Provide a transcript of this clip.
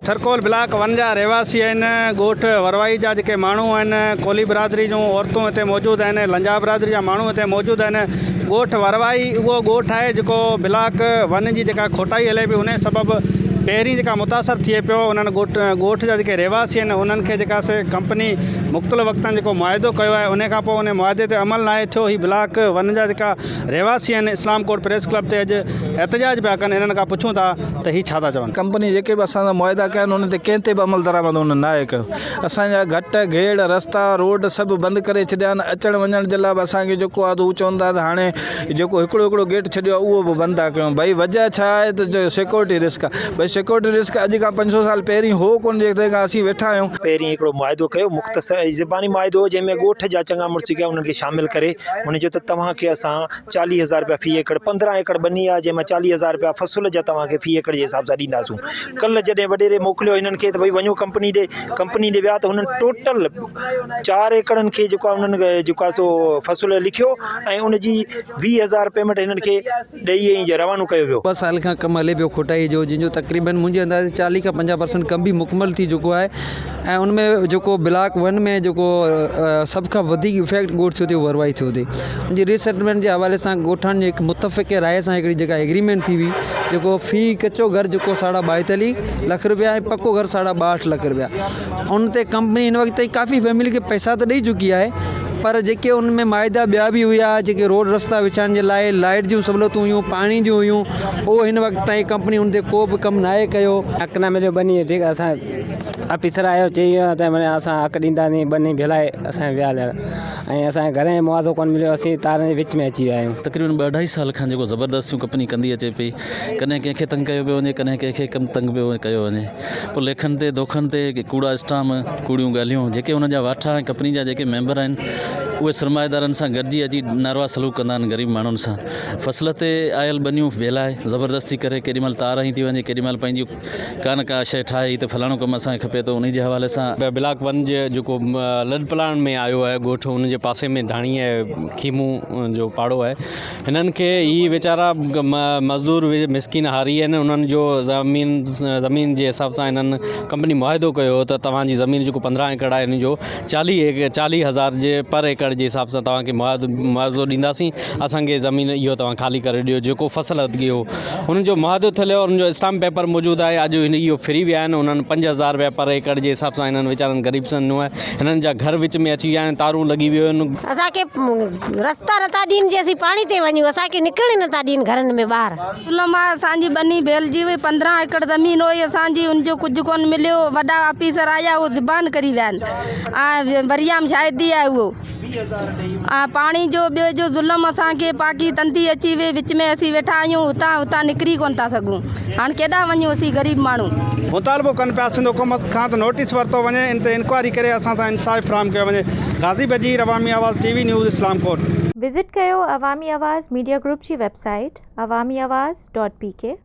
Thar coal block 1 जा रहवासी आहिनि। ॻोठ वरवाई जा जेके माण्हू आहिनि, कोली बिरादरी जूं औरतूं हिते मौजूदु आहिनि, लंजा बिरादरी जा माण्हू हिते मौजूदु आहिनि। ॻोठ वरवाई उहो ॻोठ आहे जेको ब्लॉक 1 जी जेका खोटाई हले पई, उन सबबु पहिरीं जेका मुतासर थिए पियो। उन्हनि ॻोठ जा जेके रहवासी आहिनि उन्हनि खे जेका से कंपनी मुख़्तलिफ़ वक़्तनि जेको मुआइदो कयो आहे, उन खां पोइ उन मुआइदे ते अमल नाहे थियो। ही ब्लॉक 1 जा जेका रहवासी आहिनि इस्लाम कोट प्रेस क्लब ते अॼु एहतजाज पिया कनि। इन्हनि खां पुछूं था त ही छा था चवनि। कंपनी जेके बि असां मुआइदा कया आहिनि उन ते कंहिं ते बि अमल दरामद उन्हनि नाहे कयो। असांजा घट घेड़ रस्ता रोड सभु बंदि करे छॾिया आहिनि। अचण वञण जे लाइ बि असांखे जेको आहे हू चवंदा त हाणे जेको हिकिड़ो गेट छॾियो आहे उहो बि बंदि था कयूं। भई वजह छा आहे त सिक्योरिटी रिस्क आहे। भई सिक्योरिटी रिस्क अॼु खां 500 साल पहिरीं हो कोन जेके असीं वेठा आहियूं। पहिरीं हिकिड़ो मुआइदो कयो, मुख़्तसर ज़बानी मुआइदो, जंहिंमें ॻोठ जा चङा मुड़ुस कया उन्हनि खे शामिलु करे उन जो त तव्हांखे असां 40,000 रुपया फ़ी एकड़, 15 एकड़ बनी आहे जंहिंमें 40,000 रुपया फ़सुल जा तव्हांखे फ़ी एकड़ जे हिसाब सां ॾींदासूं। कल्ह जॾहिं वॾेरे मोकिलियो हिननि खे त भई वञो कंपनी ॾे विया त हुननि टोटल 4 एकड़नि खे जेको आहे उन्हनि जेको आहे सो फ़सुल लिखियो ऐं उन जी 20,000 पेमेंट हिननि खे ॾेई रवानो कयो वियो। 2 साल खां कमु हले पियो खोटाई जो, जंहिंजो तक़रीबन मुंहिंजे अंदाज़े 40 खां 50% कम बि मुकमल थी चुको आहे। ऐं उनमें जेको ब्लॉक 1 में जेको सभ खां वधीक इफेक्ट ॻोठ थियो थी वरवाई थियो थी। उनजी रीसेटलमेंट जे हवाले सां ॻोठनि जे हिकु मुतफ़िक़ राय सां हिकिड़ी जेका एग्रीमेंट थी हुई, जेको फ़ी कचो घर जेको 42.5 लाख रुपया ऐं पको घर 62 लाख रुपया, उन ते कंपनी हिन वक़्तु ताईं काफ़ी फैमिली खे पैसा त ॾेई चुकी आहे, पर जेके उनमें माइदा ॿिया बि हुआ, जेके रोड रस्ता विछाइण जे लाइ लाइट जूं सहूलियतूं हुयूं, पाणी जूं हुयूं, उहो हिन वक़्त ताईं कंपनी उन ते को बि कमु नाहे कयो। हक़ न मिलियो बनी, ठीकु आहे। असां ऑफिसर आयो चई वियो त माना असां हक़ ॾींदासीं, बनी भेलाए असांजे विया ऐं असांजे घर में मुआवज़ो कोन मिलियो। असीं तारनि जे विच में अची विया आहियूं। तक़रीबन 2-2.5 साल खां जेको ज़बरदस्तियूं कंपनी कंदी अचे पई, कॾहिं कंहिंखे तंग कयो पियो वञे, कॾहिं कंहिंखे कमु तंग पियो कयो वञे। पोइ लेखनि ते दोखनि ते कूड़ा स्टाम, कूड़ियूं ॻाल्हियूं, जेके हुन जा वाठा ऐं कंपनी जा जेके मेंबर आहिनि उहे सरमाएदारनि सां गॾिजी अची नारवा सलूक कंदा आहिनि ग़रीब माण्हुनि सां। फसल ते आयल बनियूं भेलाए ज़बरदस्ती करे, केॾीमहिल तार हई थी वञे, केॾीमहिल पंहिंजी कान का शइ ठाहे त फलाणो कमु असांखे खपे थो। उन जे हवाले सां ब्लॉक 1 जे जेको लद प्लान में आयो आहे ॻोठ, उन जे पासे में ढाणी आहे, खीमू जो पाड़ो आहे। हिननि खे ई वीचारा मज़दूर मिसकिन हारी आहिनि। उन्हनि जो ज़मीन जे हिसाब सां हिननि कंपनी मुआइदो कयो त तव्हांजी ज़मीन जेको 15 एकड़ आहे हिन जो 40,000 जे पर एकड़ जे हिसाब सां तव्हांखे मुआवज़ो ॾींदासीं। असांखे ज़मीन इहो तव्हां ख़ाली करे ॾियो, जेको फसल अॻियो हुननि जो मुआवज़ो थियो, हुननि जो स्टाम्प पेपर मौजूदु आहे। अॼु इहो फ्री विया आहिनि। उन्हनि 5,000 रुपया पर एकड़ जे हिसाब सां हिननि वीचारनि ग़रीब सनू आहे, हिननि जा घर विच में अची विया आहिनि, तारूं लॻी वियूं आहिनि। असांखे रस्ता नथा ॾियनि जे असीं पाणी ते वञूं, असांखे निकिरणी नथा ॾियनि घरनि में ॿार। मां असांजी बनी भेलजी हुई, 15 एकड़ ज़मीन हुई असांजी, उनजो कुझु कोन मिलियो। वॾा ऑफिसर आया, उहो ज़ुबान करी विया आहिनि। ऐं वरियाम शाहिदी आहे उहो पाणी जो ॿियो जो ज़ुल्म असांखे पाकी तंदी अची वे, विच में असीं वेठा आहियूं, हुतां निकिरी कोन था सघूं। हाणे केॾां वञूं असीं ग़रीब माण्हू। मुतालबो कनि पिया सिंध हुकूमत खां त नोटिस वरितो वञे, इन ते इंक्वायरी करे असां सां इंसाफ़ फ़राहम कयो वञे। गाज़ी बजीर, अवामी आवाज़ TV न्यूज़, इस्लाम कोट। विज़िट कयो अवामी आवाज़ मीडिया ग्रुप जी वेबसाइट awamiawaz.pk।